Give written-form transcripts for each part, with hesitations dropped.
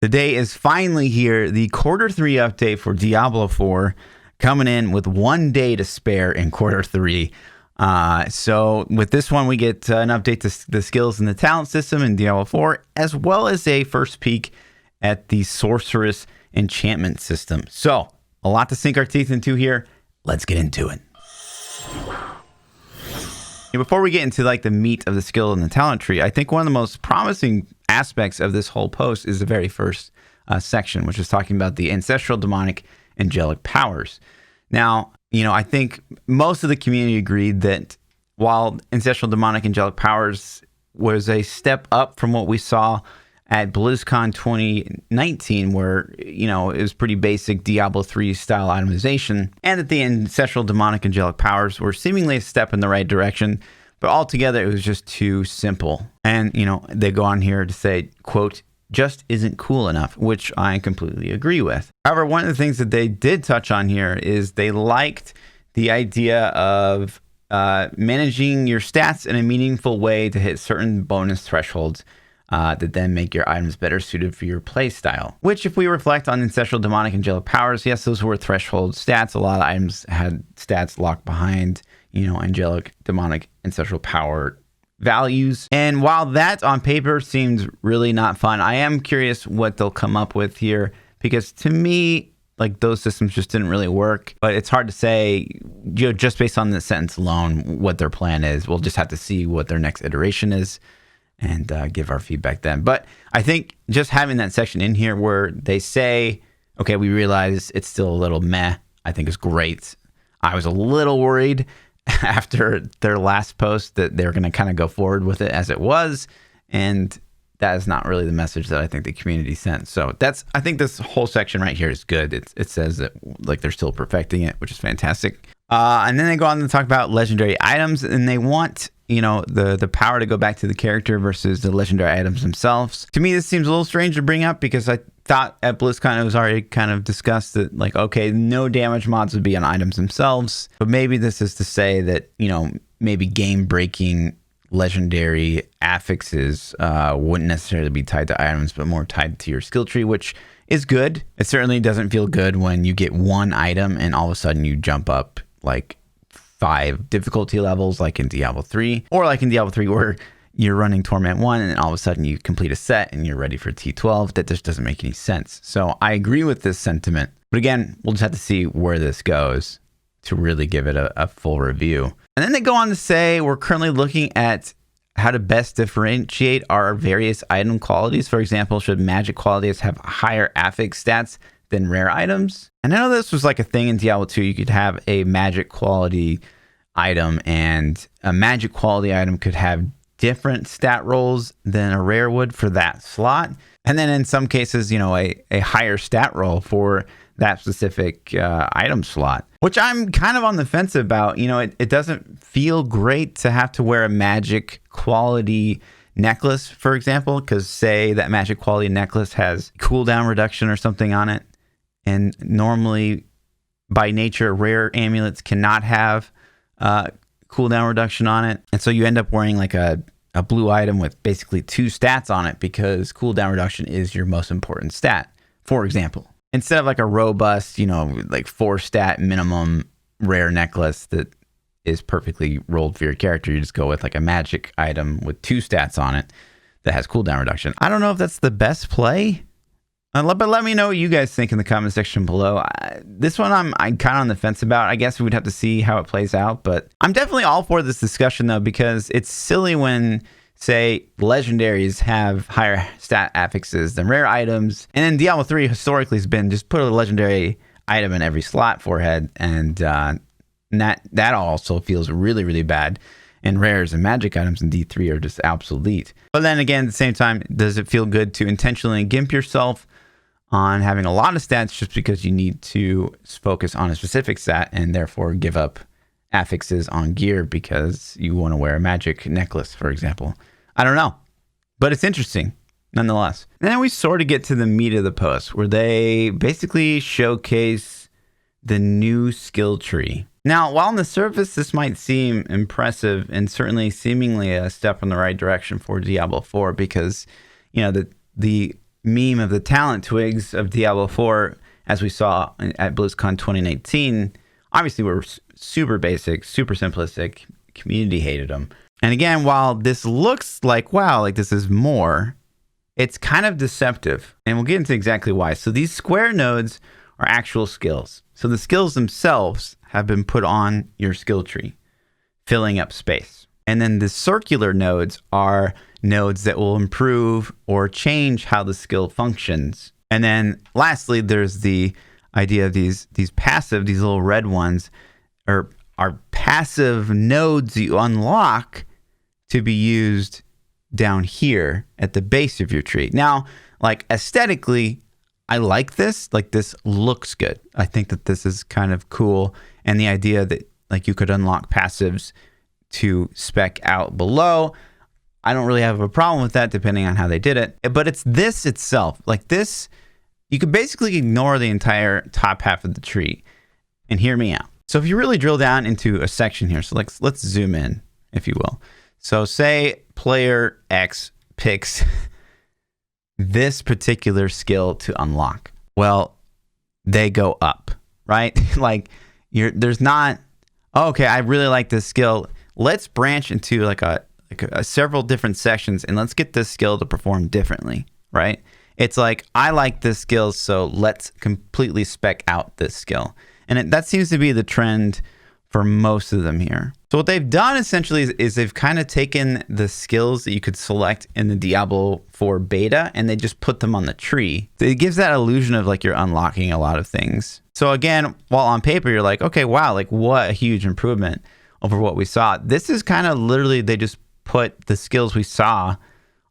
The day is finally here. The quarter 3 update for Diablo 4 coming in with 1 day to spare in quarter 3. So with this one, we get an update to the skills and the talent system in Diablo 4, as well as a first peek at the sorceress enchantment system. So a lot to sink our teeth into here. Let's get into it. Before we get into like the meat of the skill and the talent tree, I think one of the most promising aspects of this whole post is the very first section, which is talking about the ancestral, demonic, angelic powers. Now, I think most of the community agreed that while ancestral, demonic, angelic powers was a step up from what we saw at BlizzCon 2019, where, it was pretty basic Diablo 3 style itemization, and that the ancestral, demonic, angelic powers were seemingly a step in the right direction, but altogether it was just too simple. And, they go on here to say, quote, just isn't cool enough, which I completely agree with. However, one of the things that they did touch on here is they liked the idea of managing your stats in a meaningful way to hit certain bonus thresholds that then make your items better suited for your play style. Which, if we reflect on ancestral, demonic, angelic powers, yes, those were threshold stats. A lot of items had stats locked behind, angelic, demonic, ancestral power values. And while that on paper seems really not fun, I am curious what they'll come up with here, because to me, like, those systems just didn't really work. But it's hard to say, just based on this sentence alone, what their plan is. We'll just have to see what their next iteration is and give our feedback then. But I think just having that section in here where they say, okay, we realize it's still a little meh, I think is great. I was a little worried after their last post that they're going to kind of go forward with it as it was. And that is not really the message that I think the community sent. So I think this whole section right here is good. It says that like they're still perfecting it, which is fantastic. And then they go on to talk about legendary items, and they want, the power to go back to the character versus the legendary items themselves. To me, this seems a little strange to bring up, because I thought at BlizzCon it was already kind of discussed that, like, okay, no damage mods would be on items themselves. But maybe this is to say that, maybe game-breaking legendary affixes wouldn't necessarily be tied to items, but more tied to your skill tree, which is good. It certainly doesn't feel good when you get one item and all of a sudden you jump up like 5 difficulty levels, like in Diablo 3, or like in Diablo 3 where you're running Torment 1 and then all of a sudden you complete a set and you're ready for T12. That just doesn't make any sense. So I agree with this sentiment, but again, we'll just have to see where this goes to really give it a full review. And then they go on to say, we're currently looking at how to best differentiate our various item qualities. For example, should magic qualities have higher affix stats than rare items? And I know this was like a thing in Diablo 2. You could have a magic quality item, and a magic quality item could have different stat rolls than a rare would for that slot. And then in some cases, a higher stat roll for that specific item slot, which I'm kind of on the fence about. It doesn't feel great to have to wear a magic quality necklace, for example, because say that magic quality necklace has cooldown reduction or something on it. And normally, by nature, rare amulets cannot have cooldown reduction on it. And so you end up wearing like a blue item with basically 2 stats on it, because cooldown reduction is your most important stat, for example. Instead of like a robust, like 4 stat minimum rare necklace that is perfectly rolled for your character, you just go with like a magic item with 2 stats on it that has cooldown reduction. I don't know if that's the best play. But let me know what you guys think in the comment section below. This one I'm kind of on the fence about. I guess we would have to see how it plays out. But I'm definitely all for this discussion, though, because it's silly when, say, legendaries have higher stat affixes than rare items. And then Diablo 3 historically has been just put a legendary item in every slot forehead. And that also feels really, really bad. And rares and magic items in D3 are just obsolete. But then again, at the same time, does it feel good to intentionally gimp yourself on having a lot of stats just because you need to focus on a specific stat and therefore give up affixes on gear because you want to wear a magic necklace, for example? I don't know, but it's interesting nonetheless. And then we sort of get to the meat of the post, where they basically showcase the new skill tree. Now, while on the surface this might seem impressive and certainly seemingly a step in the right direction for Diablo 4, because the meme of the talent twigs of Diablo 4, as we saw at BlizzCon 2018, obviously were super basic, super simplistic. Community hated them. And again, while this looks like, wow, like this is more, it's kind of deceptive. And we'll get into exactly why. So these square nodes are actual skills. So the skills themselves have been put on your skill tree, filling up space. And then the circular nodes are nodes that will improve or change how the skill functions. And then lastly, there's the idea of these passive, these little red ones are passive nodes you unlock to be used down here at the base of your tree. Now, like aesthetically, I like this. Like this looks good. I think that this is kind of cool. And the idea that like you could unlock passives to spec out below, I don't really have a problem with that depending on how they did it. But it's this itself. Like this, you could basically ignore the entire top half of the tree and hear me out. So if you really drill down into a section here, so let's zoom in, if you will. So say player X picks this particular skill to unlock. Well, they go up, right? Like there's not, oh, okay, I really like this skill. Let's branch into like a several different sections and let's get this skill to perform differently, right? It's like, I like this skill, so let's completely spec out this skill. And that seems to be the trend for most of them here. So what they've done essentially is they've kind of taken the skills that you could select in the Diablo 4 beta and they just put them on the tree. So it gives that illusion of like you're unlocking a lot of things. So again, while on paper, you're like, okay, wow, like what a huge improvement over what we saw. This is kind of literally, they just put the skills we saw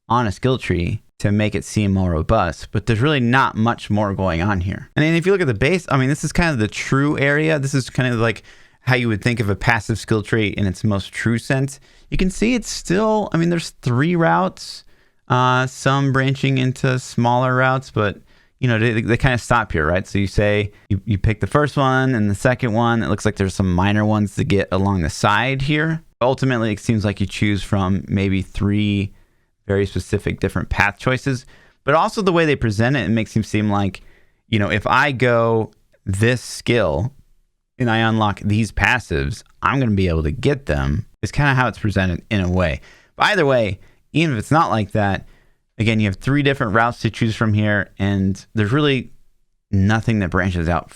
on a skill tree to make it seem more robust, but there's really not much more going on here. And then if you look at the base, I mean, this is kind of the true area. This is kind of like how you would think of a passive skill tree in its most true sense. You can see it's still, I mean, there's 3 routes, some branching into smaller routes, but you know, they kind of stop here, right? So you say you pick the first one and the second one. It looks like there's some minor ones to get along the side here. Ultimately, it seems like you choose from maybe 3 very specific different path choices, but also the way they present it, it makes him seem like, you know, if I go this skill and I unlock these passives, I'm going to be able to get them. It's kind of how it's presented in a way. But either way, even if it's not like that, again, you have 3 different routes to choose from here, and there's really nothing that branches out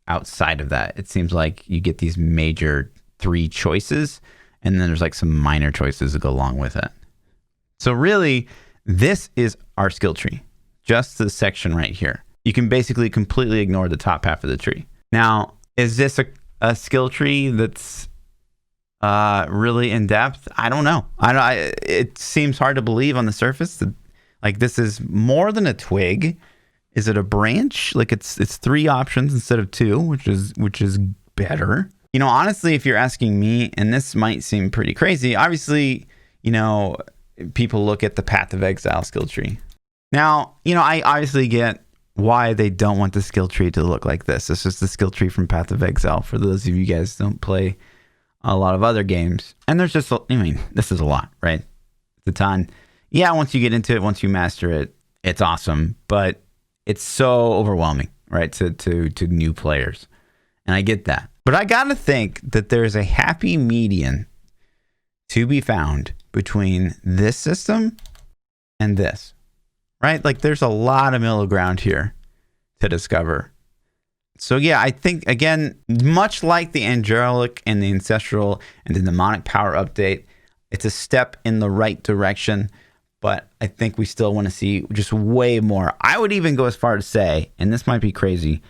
outside of that. It seems like you get these major 3 choices, and then there's like some minor choices that go along with it. So really, this is our skill tree, just the section right here. You can basically completely ignore the top half of the tree. Now, is this a skill tree that's really in depth? I don't know. It seems hard to believe on the surface that like this is more than a twig. Is it a branch? Like it's 3 options instead of 2, which is better. You know, honestly, if you're asking me, and this might seem pretty crazy, obviously, you know, people look at the Path of Exile skill tree. Now, you know, I obviously get why they don't want the skill tree to look like this. This is the skill tree from Path of Exile for those of you guys who don't play a lot of other games. And there's just, I mean, this is a lot, right? It's a ton. Yeah, once you get into it, once you master it, it's awesome, but it's so overwhelming, right, to new players. And I get that. But I got to think that there's a happy median to be found between this system and this, right? Like there's a lot of middle ground here to discover. So yeah, I think, again, much like the angelic and the ancestral and the demonic power update, it's a step in the right direction, but I think we still want to see just way more. I would even go as far to say, and this might be crazy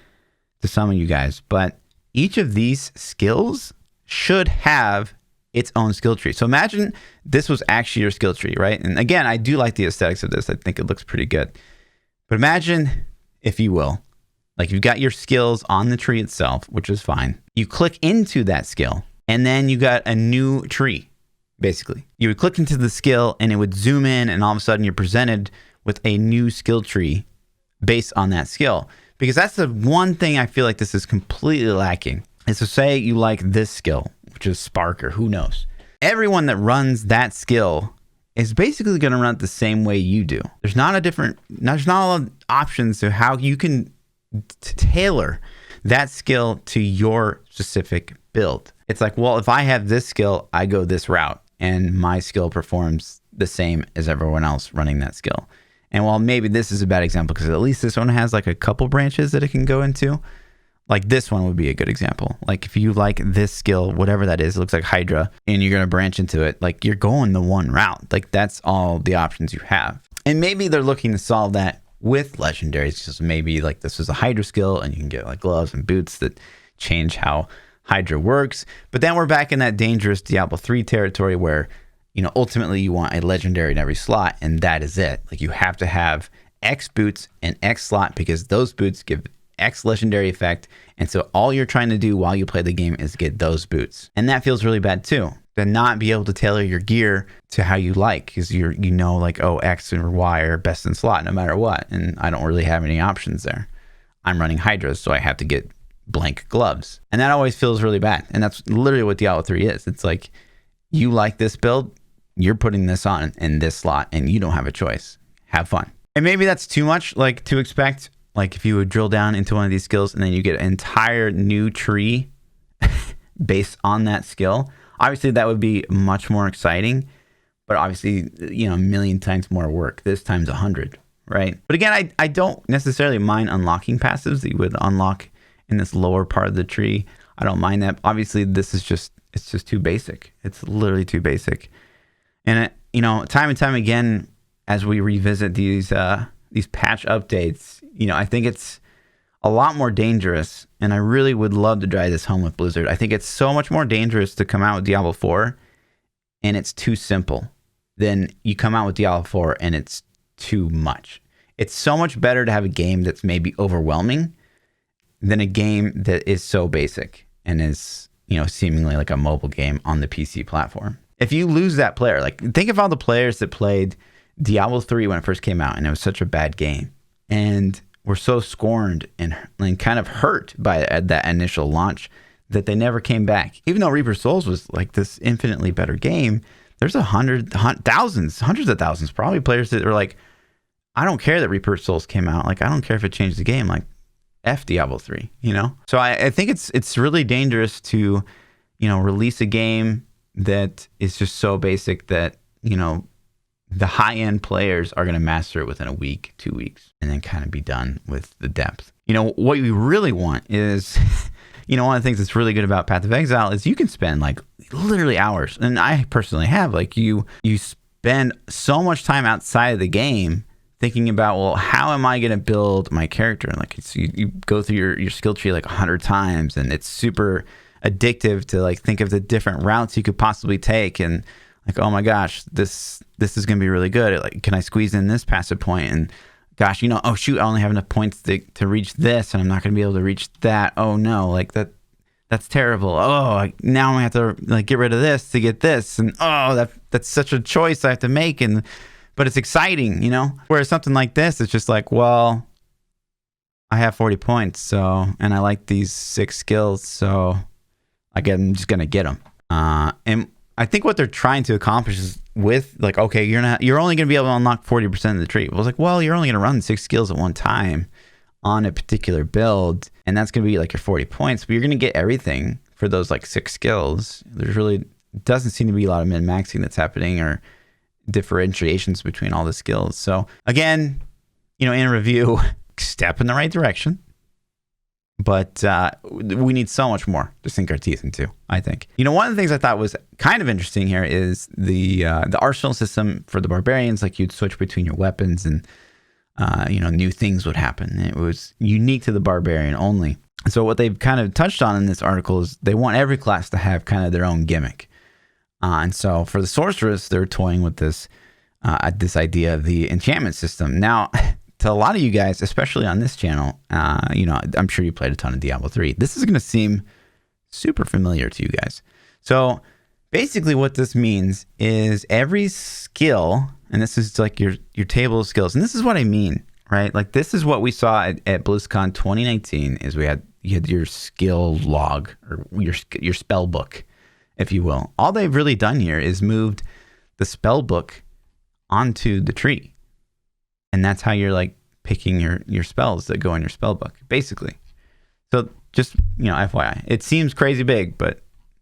to some of you guys, but each of these skills should have its own skill tree. So imagine this was actually your skill tree, right? And again, I do like the aesthetics of this. I think it looks pretty good. But imagine, if you will, like you've got your skills on the tree itself, which is fine. You click into that skill, and then you got a new tree, basically. You would click into the skill, and it would zoom in, and all of a sudden you're presented with a new skill tree based on that skill. Because that's the one thing I feel like this is completely lacking. Is to say you like this skill, which is Spark or who knows. Everyone that runs that skill is basically going to run it the same way you do. There's not a lot of options to how you can tailor that skill to your specific build. It's like, well, if I have this skill, I go this route and my skill performs the same as everyone else running that skill. And while maybe this is a bad example because at least this one has like a couple branches that it can go into, like this one would be a good example. Like if you like this skill, whatever that is, it looks like Hydra, and you're going to branch into it, like you're going the one route. Like that's all the options you have. And maybe they're looking to solve that with legendaries. Just maybe like this is a Hydra skill and you can get like gloves and boots that change how Hydra works. But then we're back in that dangerous Diablo 3 territory where, you know, ultimately you want a legendary in every slot, and that is it. Like you have to have X boots and X slot because those boots give X legendary effect. And so all you're trying to do while you play the game is get those boots. And that feels really bad too, to not be able to tailor your gear to how you like, because you know, like, oh, X or Y are best in slot no matter what. And I don't really have any options there. I'm running Hydra, so I have to get blank gloves. And that always feels really bad. And that's literally what Diablo 3 is. It's like, you like this build, you're putting this on in this slot and you don't have a choice. Have fun. And maybe that's too much like to expect. Like if you would drill down into one of these skills and then you get an entire new tree based on that skill, obviously that would be much more exciting, but obviously, you know, a million times more work. This times 100, right? But again, I don't necessarily mind unlocking passives that you would unlock in this lower part of the tree. I don't mind that. Obviously, this is it's just too basic. It's literally too basic. And it, you know, time and time again, as we revisit these patch updates, you know, I think it's a lot more dangerous. And I really would love to drive this home with Blizzard. I think it's so much more dangerous to come out with Diablo 4 and it's too simple than you come out with Diablo 4 and it's too much. It's so much better to have a game that's maybe overwhelming than a game that is so basic and is, you know, seemingly like a mobile game on the PC platform. If you lose that player, like think of all the players that played Diablo 3 when it first came out and it was such a bad game and were so scorned and kind of hurt by that initial launch that they never came back. Even though Reaper Souls was like this infinitely better game, there's hundreds of thousands, probably players that are like, I don't care that Reaper Souls came out. Like, I don't care if it changed the game. Like, F Diablo 3, you know? So I think it's really dangerous to, you know, release a game that is just so basic that, you know, the high-end players are going to master it within a week, 2 weeks, and then kind of be done with the depth. You know, what we really want is, you know, one of the things that's really good about Path of Exile is you can spend like literally hours. And I personally have, like, you spend so much time outside of the game thinking about, well, how am I going to build my character? And like, so you go through your skill tree like 100 times, and it's super addictive to like think of the different routes you could possibly take, and like, oh my gosh, this is going to be really good. Like, can I squeeze in this passive point? And gosh, you know, oh shoot, I only have enough points to reach this, and I'm not going to be able to reach that. Oh no, like that's terrible. Oh, now I have to like get rid of this to get this, and oh, that's such a choice I have to make, but it's exciting, you know. Whereas something like this, it's just like, well, I have 40 points, so, and I like these 6 skills, so I'm just gonna get them. And I think what they're trying to accomplish is with like, okay, you're only gonna be able to unlock 40% of the tree. Well, it's like, well, you're only gonna run 6 skills at one time on a particular build, and that's gonna be like your 40 points. But you're gonna get everything for those like 6 skills. There's really doesn't seem to be a lot of min-maxing that's happening or differentiations between all the skills. So again, you know, in review, step in the right direction, but we need so much more to sink our teeth into, I think. You know, one of the things I thought was kind of interesting here is the arsenal system for the barbarians. Like, you'd switch between your weapons and you know, new things would happen. It was unique to the barbarian only. So what they've kind of touched on in this article is they want every class to have kind of their own gimmick. And so for the sorceress, they're toying with this idea of the enchantment system. Now, to a lot of you guys, especially on this channel, you know, I'm sure you played a ton of Diablo 3. This is going to seem super familiar to you guys. So basically what this means is every skill, and this is like your table of skills, and this is what I mean, right? Like, this is what we saw at BlizzCon 2019 is you had your skill log, or your spell book, if you will. All they've really done here is moved the spell book onto the tree. And that's how you're like picking your spells that go in your spell book, basically. So just, FYI, it seems crazy big, but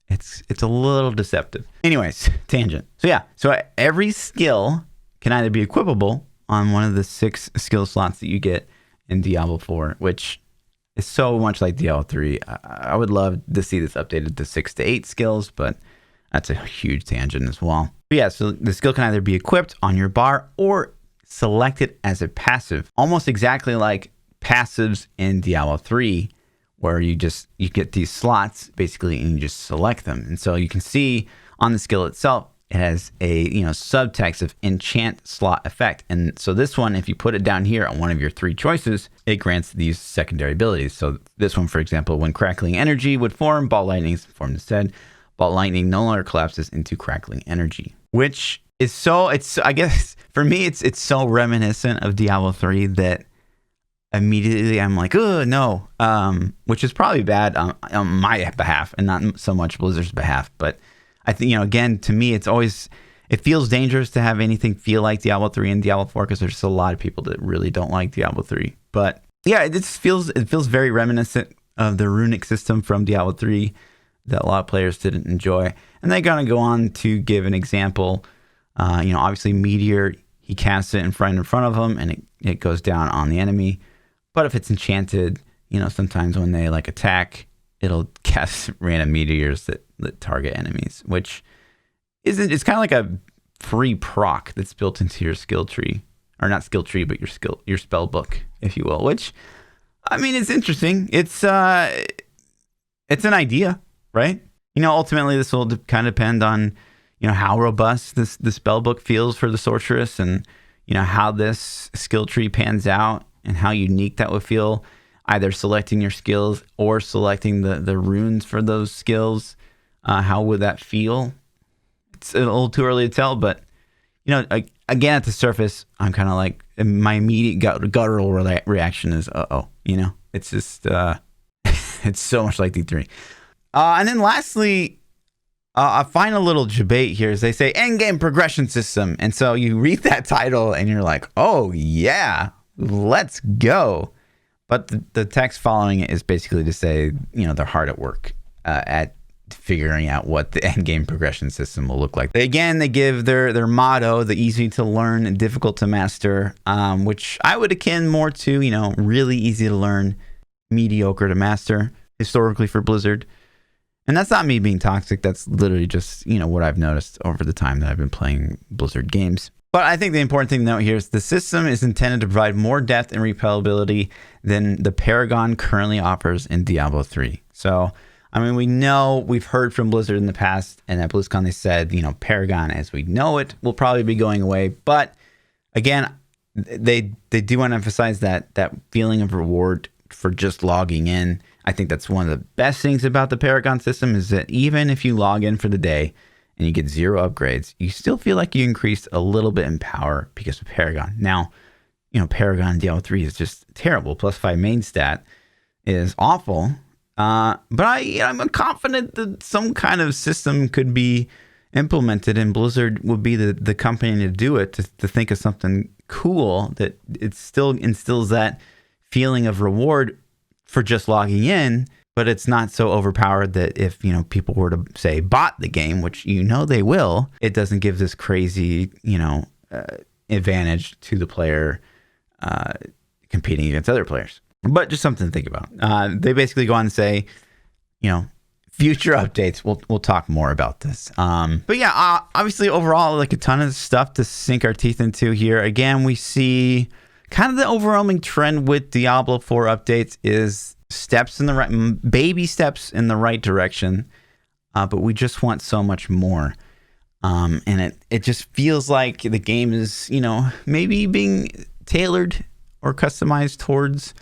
it's a little deceptive. Anyways, tangent. So every skill can either be equipable on one of the 6 skill slots that you get in Diablo 4, which is so much like Diablo 3. I would love to see this updated to 6 to 8 skills, but that's a huge tangent as well. But yeah, so the skill can either be equipped on your bar or selected as a passive, almost exactly like passives in Diablo 3, where you get these slots basically and you just select them. And so you can see on the skill itself, it has a subtext of enchant slot effect. And so this one, if you put it down here on one of your 3 choices, it grants these secondary abilities. So this one, for example, when crackling energy would form, ball lightning is formed instead. Ball lightning no longer collapses into crackling energy, which is I guess for me, it's so reminiscent of Diablo 3 that immediately I'm like, oh no, which is probably bad on my behalf and not so much Blizzard's behalf. But I think, again, to me, it feels dangerous to have anything feel like Diablo 3 and Diablo 4 because there's a lot of people that really don't like Diablo 3. But yeah, it feels very reminiscent of the runic system from Diablo 3 that a lot of players didn't enjoy. And they're going to go on to give an example. Obviously Meteor, he casts it in front of him and it goes down on the enemy. But if it's enchanted, sometimes when they like attack, it'll cast random meteors that target enemies, which it's kind of like a free proc that's built into your skill tree, or not skill tree, but your spell book, if you will, which, I mean, it's interesting. It's an idea, right? Ultimately this will kind of depend on, how robust the spell book feels for the sorceress and, how this skill tree pans out and how unique that would feel, either selecting your skills or selecting the runes for those skills. How would that feel? It's a little too early to tell, but, again, at the surface, I'm kind of like, my immediate guttural reaction is, it's just, it's so much like D3. And then lastly, a final little debate here is they say Endgame Progression system. And so you read that title and you're like, oh yeah, let's go. But the text following it is basically to say, they're hard at work at figuring out what the Endgame Progression system will look like. Again, they give their motto, the easy to learn and difficult to master, which I would akin more to, really easy to learn, mediocre to master, historically for Blizzard. And that's not me being toxic. That's literally just, what I've noticed over the time that I've been playing Blizzard games. But I think the important thing to note here is the system is intended to provide more depth and replayability than the Paragon currently offers in Diablo 3. So, we've heard from Blizzard in the past, and at BlizzCon they said, Paragon as we know it will probably be going away. But again, they do want to emphasize that feeling of reward for just logging in. I think that's one of the best things about the Paragon system is that even if you log in for the day and you get 0 upgrades, you still feel like you increased a little bit in power because of Paragon. Now, Paragon Diablo 3 is just terrible. +5 main stat is awful. But I'm confident that some kind of system could be implemented and Blizzard would be the company to do it, to think of something cool that it still instills that feeling of reward for just logging in, but it's not so overpowered that if, people were to say bot the game, which they will, it doesn't give this crazy, advantage to the player competing against other players. But just something to think about. They basically go on and say, future updates, we'll talk more about this. But yeah, obviously overall, like a ton of stuff to sink our teeth into here. Again, we see kind of the overwhelming trend with Diablo 4 updates is baby steps in the right direction. But we just want so much more. And it just feels like the game is, maybe being tailored or customized towards,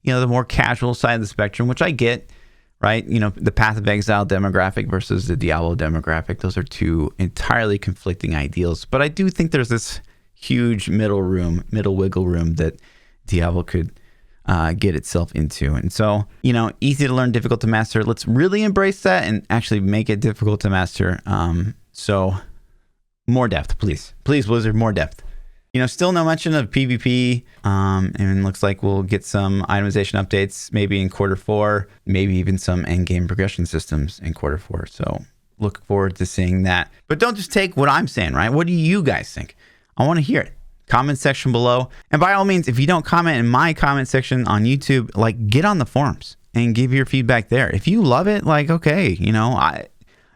the more casual side of the spectrum, which I get, right? The Path of Exile demographic versus the Diablo demographic. Those are two entirely conflicting ideals. But I do think there's this huge middle wiggle room that Diablo could get itself into. And so, easy to learn, difficult to master. Let's really embrace that and actually make it difficult to master. So more depth, please. Please, Blizzard, more depth. Still no mention of PvP. And looks like we'll get some itemization updates maybe in Q4, maybe even some endgame progression systems in Q4. So look forward to seeing that. But don't just take what I'm saying, right? What do you guys think? I want to hear it. Comment section below. And by all means, if you don't comment in my comment section on YouTube, like, get on the forums and give your feedback there. If you love it, like, okay,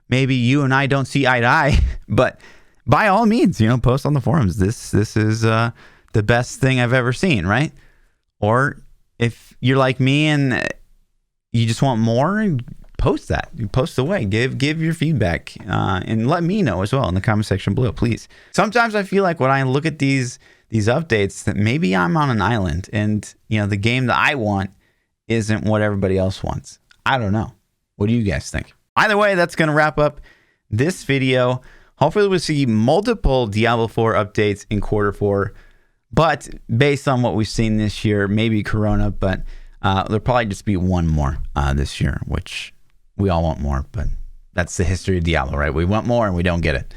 maybe you and I don't see eye to eye, but by all means, post on the forums. This is the best thing I've ever seen, right? Or if you're like me and you just want more, post that. Post away. Give your feedback and let me know as well in the comment section below, please. Sometimes I feel like when I look at these updates that maybe I'm on an island and the game that I want isn't what everybody else wants. I don't know. What do you guys think? Either way, that's going to wrap up this video. Hopefully we'll see multiple Diablo 4 updates in Q4, but based on what we've seen this year, maybe Corona, but there'll probably just be one more this year, which we all want more, but that's the history of Diablo, right? We want more and we don't get it.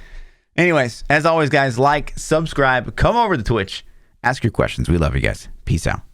Anyways, as always, guys, like, subscribe, come over to Twitch, ask your questions. We love you guys. Peace out.